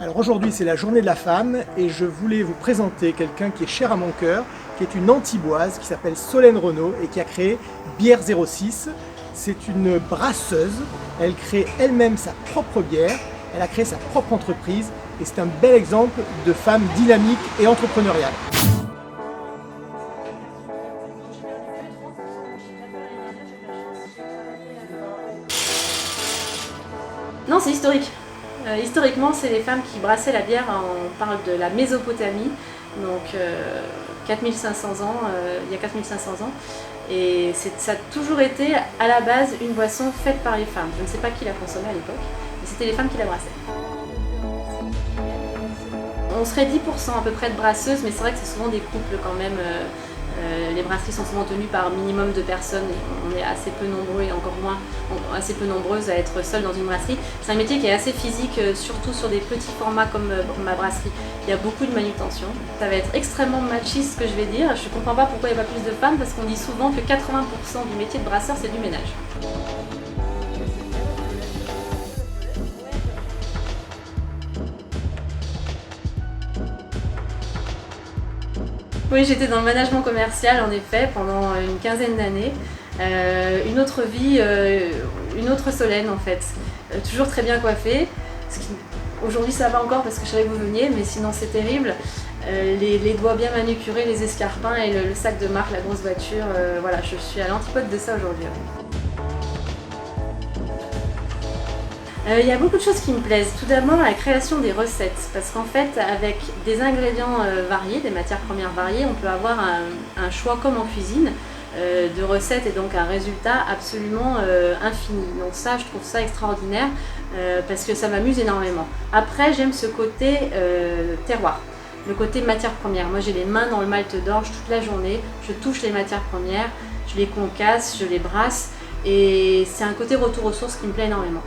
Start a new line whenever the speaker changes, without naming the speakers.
Alors aujourd'hui c'est la journée de la femme et je voulais vous présenter quelqu'un qui est cher à mon cœur, qui est une antiboise qui s'appelle Solène Renaud et qui a créé Bière 06. C'est une brasseuse, elle crée elle-même sa propre bière, elle a créé sa propre entreprise et c'est un bel exemple de femme dynamique et entrepreneuriale.
Non, c'est historique. Historiquement, c'est les femmes qui brassaient la bière. On parle de la Mésopotamie, donc 4500 ans, il y a 4500 ans. Et ça a toujours été à la base une boisson faite par les femmes. Je ne sais pas qui la consommait à l'époque, mais c'était les femmes qui la brassaient. On serait 10% à peu près de brasseuses, mais c'est vrai que c'est souvent des couples quand même. Les brasseries sont souvent tenues par minimum de personnes. On est assez peu nombreux et encore moins assez peu nombreuses à être seules dans une brasserie. C'est un métier qui est assez physique, surtout sur des petits formats comme ma brasserie. Il y a beaucoup de manutention. Ça va être extrêmement machiste ce que je vais dire. Je ne comprends pas pourquoi il n'y a pas plus de femmes parce qu'on dit souvent que 80% du métier de brasseur c'est du ménage. Oui, j'étais dans le management commercial en effet pendant une quinzaine d'années. Une autre vie, une autre Solène en fait. Toujours très bien coiffée. Aujourd'hui ça va encore parce que je savais que vous veniez, mais sinon c'est terrible. Les doigts bien manucurés, les escarpins et le sac de marque, la grosse voiture. Voilà, je suis à l'antipode de ça aujourd'hui. Il y a beaucoup de choses qui me plaisent. Tout d'abord, la création des recettes, parce qu'en fait, avec des ingrédients variés, des matières premières variées, on peut avoir un choix comme en cuisine de recettes et donc un résultat absolument infini. Donc ça, je trouve ça extraordinaire parce que ça m'amuse énormément. Après, j'aime ce côté terroir, le côté matières premières. Moi, j'ai les mains dans le malt d'orge toute la journée, je touche les matières premières, je les concasse, je les brasse et c'est un côté retour aux sources qui me plaît énormément.